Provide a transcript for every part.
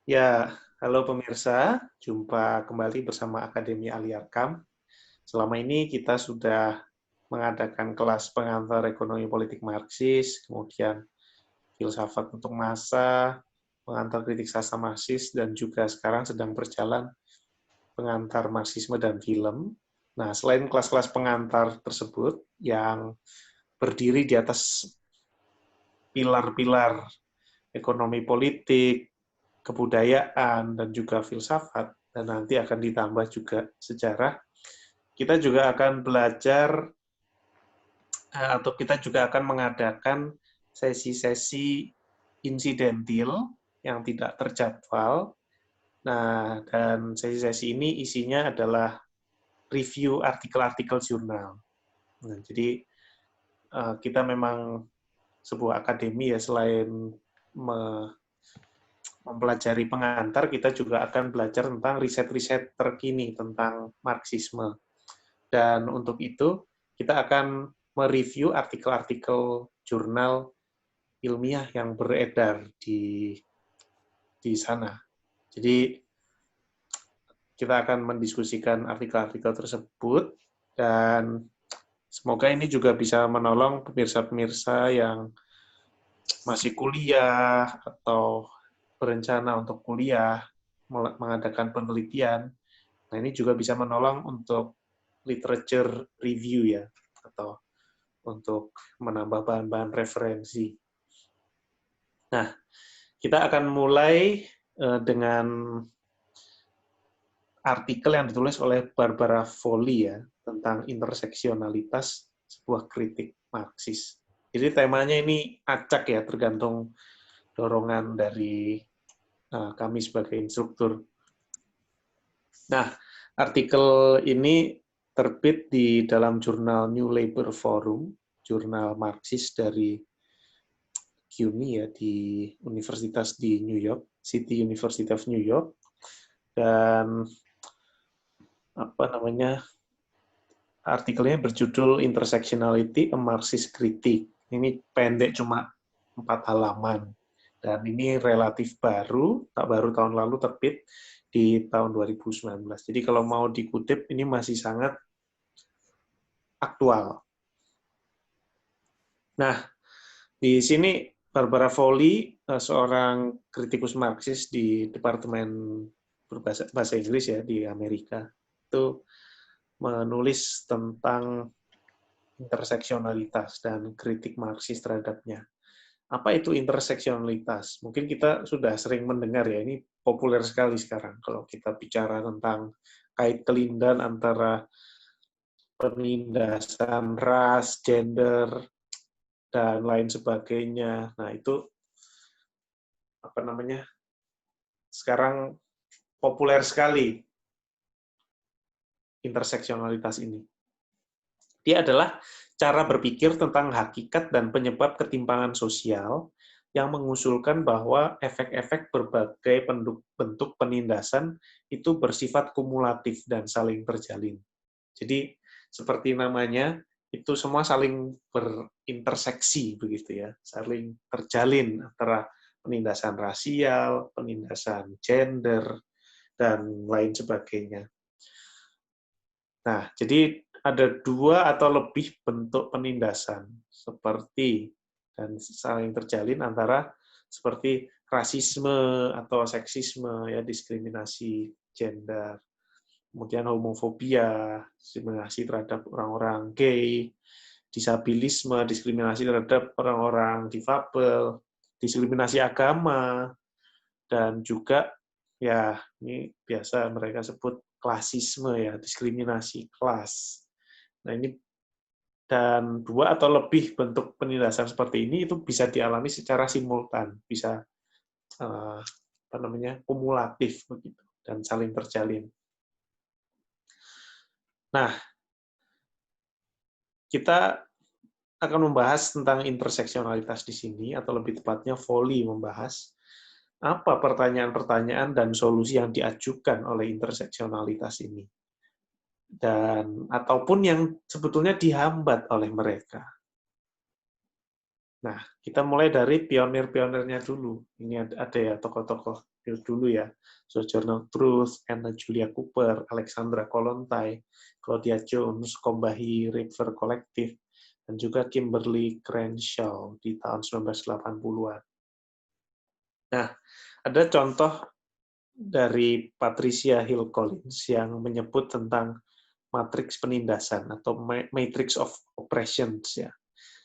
Ya, halo pemirsa, jumpa kembali bersama Akademi Aliarkam. Selama ini kita sudah mengadakan kelas pengantar ekonomi politik Marxis, kemudian filsafat untuk massa, pengantar kritik sastra Marxis, dan juga sekarang sedang berjalan pengantar Marxisme dan film. Nah, selain kelas-kelas pengantar tersebut yang berdiri di atas pilar-pilar ekonomi politik, kebudayaan, dan juga filsafat, dan nanti akan ditambah juga sejarah, kita juga akan belajar atau kita juga akan mengadakan sesi-sesi insidentil yang tidak terjadwal. Nah, dan sesi-sesi ini isinya adalah review artikel-artikel jurnal. Nah, jadi kita memang sebuah akademi ya, selain mempelajari pengantar, kita juga akan belajar tentang riset-riset terkini tentang Marxisme. Dan untuk itu, kita akan mereview artikel-artikel jurnal ilmiah yang beredar di sana. Jadi, kita akan mendiskusikan artikel-artikel tersebut, dan semoga ini juga bisa menolong pemirsa-pemirsa yang masih kuliah atau berencana untuk kuliah, mengadakan penelitian. Nah, ini juga bisa menolong untuk literature review ya, atau untuk menambah bahan-bahan referensi. Nah, kita akan mulai dengan artikel yang ditulis oleh Barbara Foley ya, tentang interseksionalitas sebuah kritik Marxis. Jadi temanya ini acak ya, tergantung dorongan dari kami sebagai instruktur. Nah, artikel ini terbit di dalam jurnal New Labour Forum, jurnal Marxis dari CUNY ya, di Universitas di New York, City University of New York, dan apa namanya, artikelnya berjudul Intersectionality, a Marxist Critique. Ini pendek, cuma 4 halaman. Dan ini relatif baru, tak baru tahun lalu terbit di tahun 2019. Jadi kalau mau dikutip, ini masih sangat aktual. Nah, di sini Barbara Foley, seorang kritikus Marxis di Departemen Bahasa Inggris ya di Amerika, itu menulis tentang interseksionalitas dan kritik Marxis terhadapnya. Apa itu interseksionalitas? Mungkin kita sudah sering mendengar ya, ini populer sekali sekarang kalau kita bicara tentang kait kelindan antara penindasan ras, gender, dan lain sebagainya. Nah, itu apa namanya? Sekarang populer sekali interseksionalitas ini. Dia adalah cara berpikir tentang hakikat dan penyebab ketimpangan sosial yang mengusulkan bahwa efek-efek berbagai bentuk penindasan itu bersifat kumulatif dan saling terjalin. Jadi, seperti namanya, itu semua saling berinterseksi, begitu ya, saling terjalin antara penindasan rasial, penindasan gender, dan lain sebagainya. Nah, jadi ada 2 atau lebih bentuk penindasan, seperti dan saling terjalin antara seperti rasisme atau seksisme, ya, diskriminasi gender, kemudian homofobia, diskriminasi terhadap orang-orang gay, disabilisme, diskriminasi terhadap orang-orang difabel, diskriminasi agama, dan juga ya ini biasa mereka sebut klasisme ya, diskriminasi kelas. Nah, ini dan 2 atau lebih bentuk penindasan seperti ini itu bisa dialami secara simultan, bisa apa namanya, kumulatif begitu dan saling terjalin. Nah, kita akan membahas tentang interseksionalitas di sini, atau lebih tepatnya Foley membahas apa pertanyaan-pertanyaan dan solusi yang diajukan oleh interseksionalitas ini, dan ataupun yang sebetulnya dihambat oleh mereka. Nah, kita mulai dari pionir-pionirnya dulu. Ini ada ya tokoh-tokoh dulu ya. Sojourner Truth, Anna Julia Cooper, Alexandra Kollontai, Claudia Jones, Combahee River Collective, dan juga Kimberly Crenshaw di tahun 1980-an. Nah, ada contoh dari Patricia Hill Collins yang menyebut tentang matriks penindasan atau matrix of oppressions ya.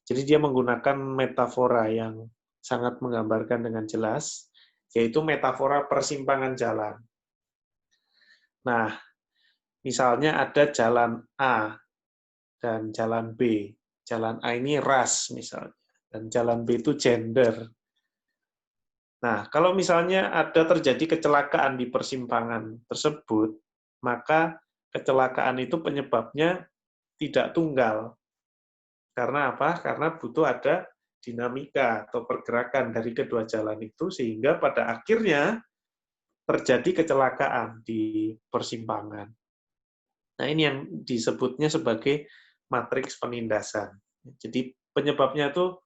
Jadi dia menggunakan metafora yang sangat menggambarkan dengan jelas, yaitu metafora persimpangan jalan. Nah, misalnya ada jalan A dan jalan B. Jalan A ini ras misalnya, dan jalan B itu gender. Nah, kalau misalnya ada terjadi kecelakaan di persimpangan tersebut, maka kecelakaan itu penyebabnya tidak tunggal. Karena apa? Karena butuh ada dinamika atau pergerakan dari kedua jalan itu, sehingga pada akhirnya terjadi kecelakaan di persimpangan. Nah, ini yang disebutnya sebagai matriks penindasan. Jadi penyebabnya itu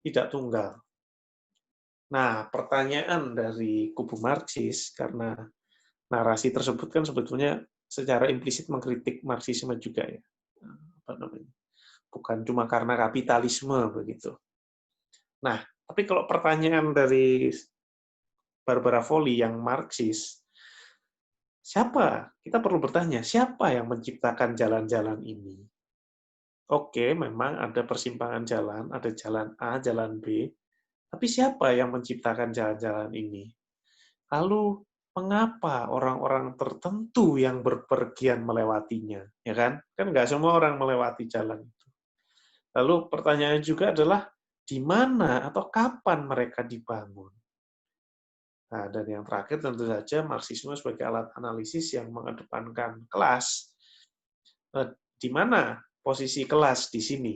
tidak tunggal. Nah, pertanyaan dari kubu Marxis, karena narasi tersebut kan sebetulnya secara implisit mengkritik Marxisme juga ya. Apa namanya? Bukan cuma karena kapitalisme begitu. Nah, tapi kalau pertanyaan dari Barbara Foley yang Marxis, siapa? Kita perlu bertanya, siapa yang menciptakan jalan-jalan ini? Oke, memang ada persimpangan jalan, ada jalan A, jalan B, tapi siapa yang menciptakan jalan-jalan ini? Lalu, mengapa orang-orang tertentu yang berpergian melewatinya? Ya kan? Kan nggak semua orang melewati jalan itu. Lalu pertanyaannya juga adalah, di mana atau kapan mereka dibangun? Nah, dan yang terakhir tentu saja Marxisme sebagai alat analisis yang mengedepankan kelas. Di mana posisi kelas di sini?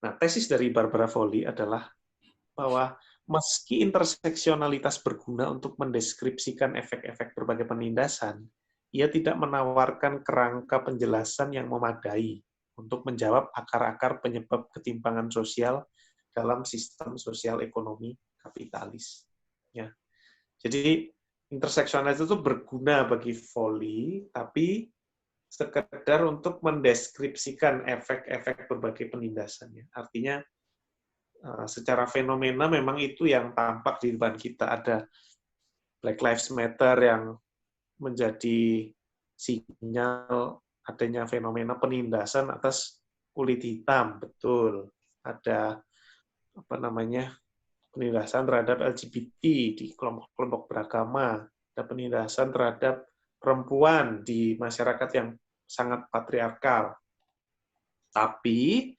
Nah, tesis dari Barbara Foley adalah bahwa meski interseksionalitas berguna untuk mendeskripsikan efek-efek berbagai penindasan, ia tidak menawarkan kerangka penjelasan yang memadai untuk menjawab akar-akar penyebab ketimpangan sosial dalam sistem sosial ekonomi kapitalis. Ya. Jadi interseksionalitas itu berguna bagi Foley, tapi sekedar untuk mendeskripsikan efek-efek berbagai penindasannya. Artinya secara fenomena memang itu yang tampak di depan kita. Ada Black Lives Matter yang menjadi sinyal adanya fenomena penindasan atas kulit hitam, betul. Ada apa namanya? Penindasan terhadap LGBT di kelompok-kelompok beragama, ada penindasan terhadap perempuan di masyarakat yang sangat patriarkal. Tapi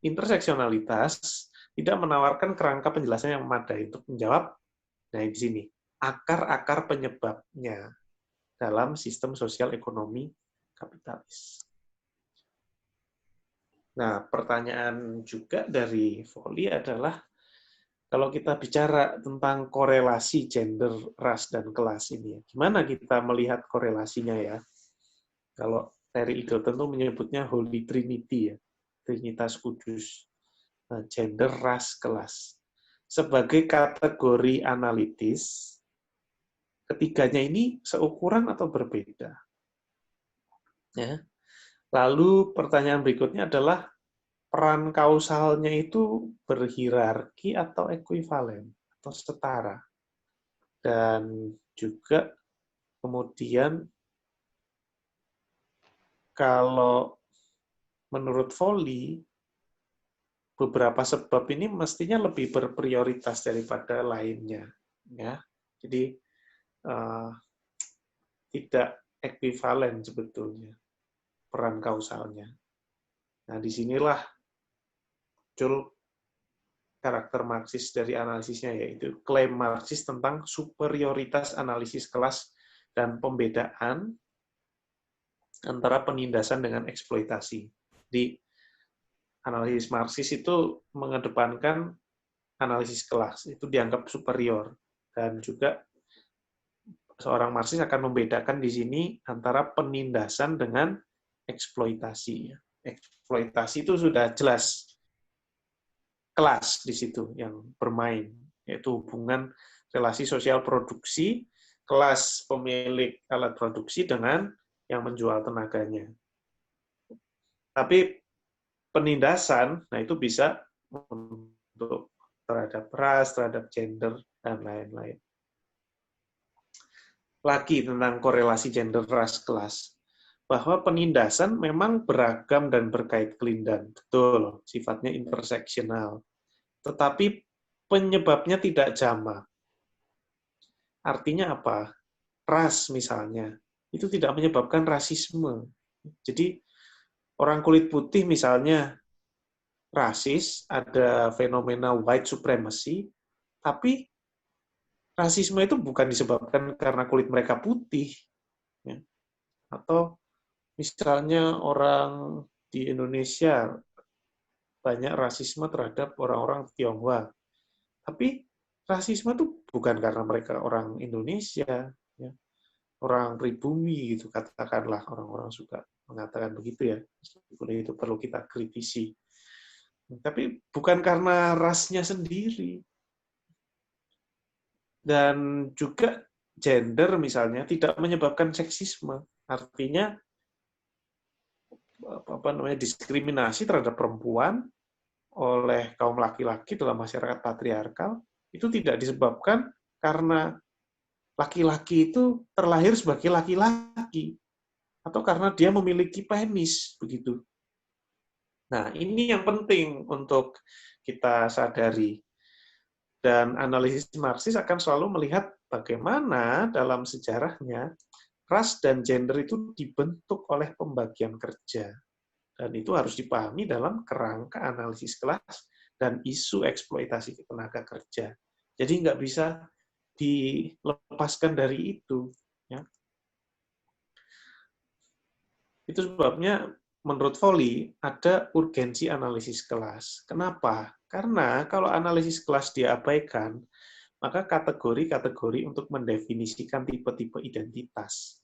interseksionalitas tidak menawarkan kerangka penjelasan yang memadai untuk menjawab, nah di sini, akar-akar penyebabnya dalam sistem sosial ekonomi kapitalis. Nah, pertanyaan juga dari Foley adalah, kalau kita bicara tentang korelasi gender, ras, dan kelas ini, gimana kita melihat korelasinya ya? Kalau Terry Eagleton itu menyebutnya Holy Trinity, ya, Trinitas Kudus, gender, ras, kelas. Sebagai kategori analitis, ketiganya ini seukuran atau berbeda? Ya. Lalu pertanyaan berikutnya adalah, peran kausalnya itu berhierarki atau ekuivalen, atau setara. Dan juga kemudian kalau menurut Foley, beberapa sebab ini mestinya lebih berprioritas daripada lainnya. Ya. Jadi tidak ekuivalen sebetulnya peran kausalnya. Nah, disinilah muncul karakter Marxis dari analisisnya, yaitu klaim Marxis tentang superioritas analisis kelas dan pembedaan antara penindasan dengan eksploitasi. Di analisis Marxis itu mengedepankan analisis kelas, itu dianggap superior. Dan juga seorang Marxis akan membedakan di sini antara penindasan dengan eksploitasi. Eksploitasi itu sudah jelas kelas di situ yang bermain, yaitu hubungan relasi sosial produksi, kelas pemilik alat produksi dengan yang menjual tenaganya. Tapi penindasan, nah itu bisa untuk terhadap ras, terhadap gender, dan lain-lain. Lagi tentang korelasi gender, ras, kelas. Bahwa penindasan memang beragam dan berkait kelindan. Betul, sifatnya interseksional. Tetapi penyebabnya tidak jamak. Artinya apa? Ras misalnya, itu tidak menyebabkan rasisme. Jadi orang kulit putih misalnya rasis, ada fenomena white supremacy, tapi rasisme itu bukan disebabkan karena kulit mereka putih. Ya. Atau misalnya orang di Indonesia banyak rasisme terhadap orang-orang Tionghoa. Tapi rasisme itu bukan karena mereka orang Indonesia, ya. Orang pribumi gitu, katakanlah orang-orang suka mengatakan begitu ya, meskipun itu perlu kita kritisi. Tapi bukan karena rasnya sendiri. Dan juga gender misalnya tidak menyebabkan seksisme. Artinya diskriminasi terhadap perempuan oleh kaum laki-laki dalam masyarakat patriarkal itu tidak disebabkan karena laki-laki itu terlahir sebagai laki-laki atau karena dia memiliki penis begitu. Nah, ini yang penting untuk kita sadari. Dan analisis Marxis akan selalu melihat bagaimana dalam sejarahnya ras dan gender itu dibentuk oleh pembagian kerja. Dan itu harus dipahami dalam kerangka analisis kelas dan isu eksploitasi tenaga kerja. Jadi nggak bisa dilepaskan dari itu. Ya. Itu sebabnya menurut Foley ada urgensi analisis kelas. Kenapa? Karena kalau analisis kelas diabaikan, maka kategori-kategori untuk mendefinisikan tipe-tipe identitas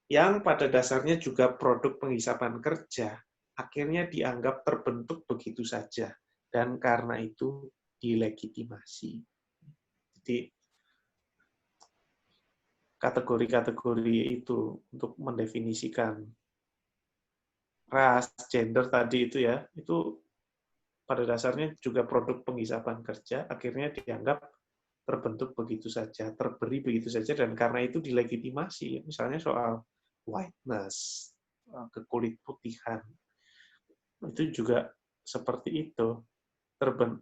yang pada dasarnya juga produk penghisapan kerja, akhirnya dianggap terbentuk begitu saja, dan karena itu dilegitimasi. Jadi, kategori-kategori itu untuk mendefinisikan ras, gender tadi itu ya, itu pada dasarnya juga produk penghisapan kerja, akhirnya dianggap terbentuk begitu saja, terberi begitu saja, dan karena itu dilegitimasi. Misalnya soal whiteness, kekulit putihan, itu juga seperti itu,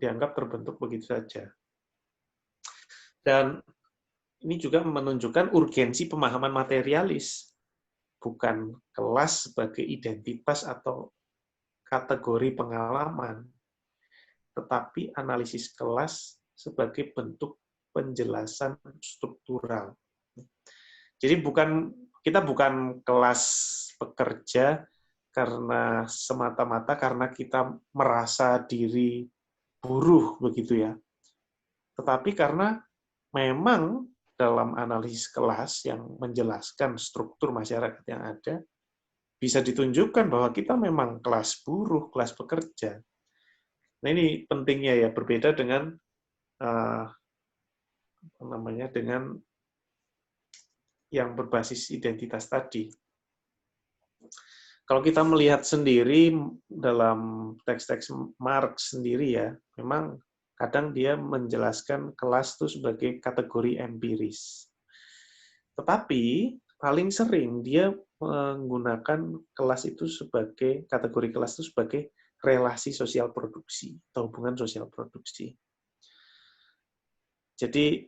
dianggap terbentuk begitu saja. Dan ini juga menunjukkan urgensi pemahaman materialis, bukan kelas sebagai identitas atau kategori pengalaman, tetapi analisis kelas sebagai bentuk penjelasan struktural. Jadi kita bukan kelas pekerja karena semata-mata karena kita merasa diri buruh begitu ya. Tetapi karena memang dalam analisis kelas yang menjelaskan struktur masyarakat yang ada, bisa ditunjukkan bahwa kita memang kelas buruh, kelas pekerja. Nah ini pentingnya ya, berbeda dengan dengan yang berbasis identitas tadi. Kalau kita melihat sendiri dalam teks-teks Marx sendiri ya, memang kadang dia menjelaskan kelas itu sebagai kategori empiris. Tetapi paling sering dia menggunakan kelas itu sebagai kategori kelas itu sebagai relasi sosial produksi atau hubungan sosial produksi. Jadi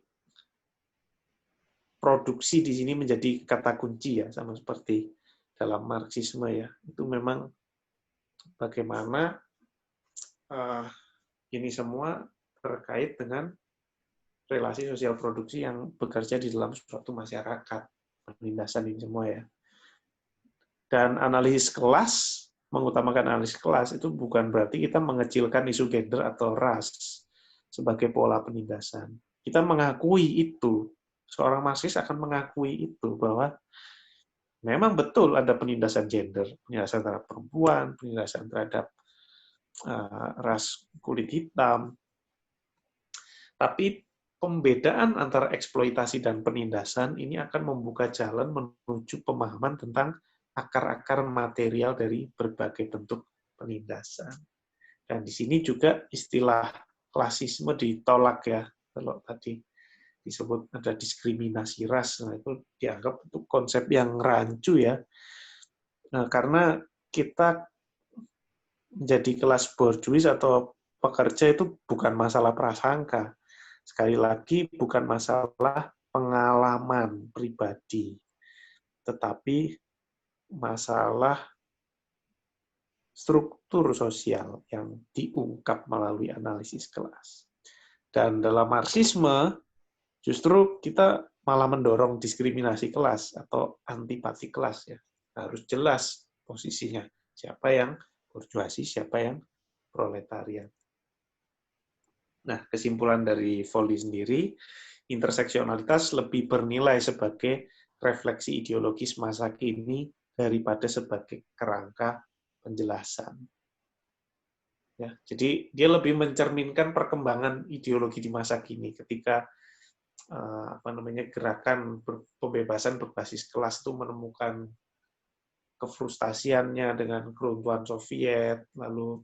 produksi di sini menjadi kata kunci ya, sama seperti dalam Marxisme ya. Itu memang bagaimana ini semua terkait dengan relasi sosial produksi yang bekerja di dalam suatu masyarakat. Penindasan ini semua ya. Dan analisis kelas, mengutamakan analisis kelas, itu bukan berarti kita mengecilkan isu gender atau ras sebagai pola penindasan. Kita mengakui itu. Seorang Marxis akan mengakui itu, bahwa memang betul ada penindasan gender, penindasan terhadap perempuan, penindasan terhadap ras kulit hitam. Tapi pembedaan antara eksploitasi dan penindasan ini akan membuka jalan menuju pemahaman tentang akar-akar material dari berbagai bentuk penindasan. Dan di sini juga istilah klasisme ditolak ya. Kalau tadi disebut ada diskriminasi ras, nah itu dianggap itu konsep yang rancu ya. Nah, karena kita menjadi kelas borjuis atau pekerja itu bukan masalah prasangka. Sekali lagi, bukan masalah pengalaman pribadi, tetapi masalah struktur sosial yang diungkap melalui analisis kelas. Dan dalam Marxisme, justru kita malah mendorong diskriminasi kelas atau antipati kelas ya. Harus jelas posisinya. Siapa yang borjuasi, siapa yang proletariat. Nah, kesimpulan dari Voldy sendiri, interseksionalitas lebih bernilai sebagai refleksi ideologis masa kini daripada sebagai kerangka penjelasan. Ya, jadi dia lebih mencerminkan perkembangan ideologi di masa kini ketika gerakan pembebasan berbasis kelas itu menemukan kefrustasiannya dengan keruntuhan Soviet, lalu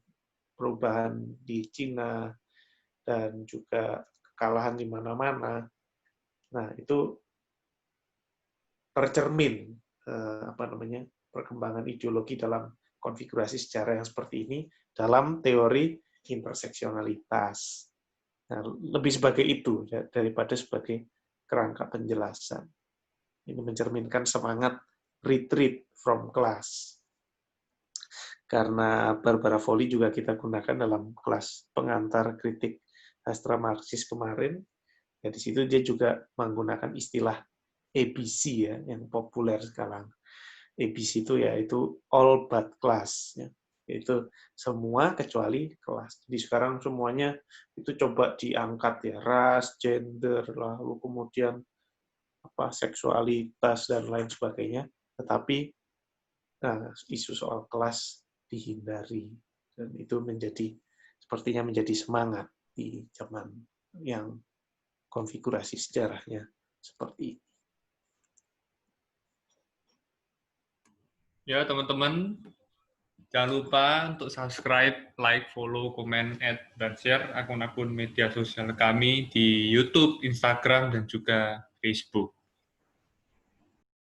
perubahan di Cina, dan juga kekalahan di mana-mana. Nah, itu tercermin perkembangan ideologi dalam konfigurasi sejarah yang seperti ini dalam teori interseksionalitas. Nah, lebih sebagai itu daripada sebagai kerangka penjelasan. Ini mencerminkan semangat retreat from class. Karena Barbara Voldy juga kita gunakan dalam kelas pengantar kritik sastra Marxis kemarin, ya di situ dia juga menggunakan istilah ABC ya, yang populer sekarang. ABC itu yaitu all but class, ya. Yaitu semua kecuali kelas. Jadi sekarang semuanya itu coba diangkat ya, ras, gender, lalu kemudian seksualitas dan lain sebagainya. Tetapi isu soal kelas dihindari, dan itu sepertinya menjadi semangat di zaman yang konfigurasi sejarahnya seperti ini. Ya, teman-teman, jangan lupa untuk subscribe, like, follow, komen, add, dan share akun-akun media sosial kami di YouTube, Instagram, dan juga Facebook.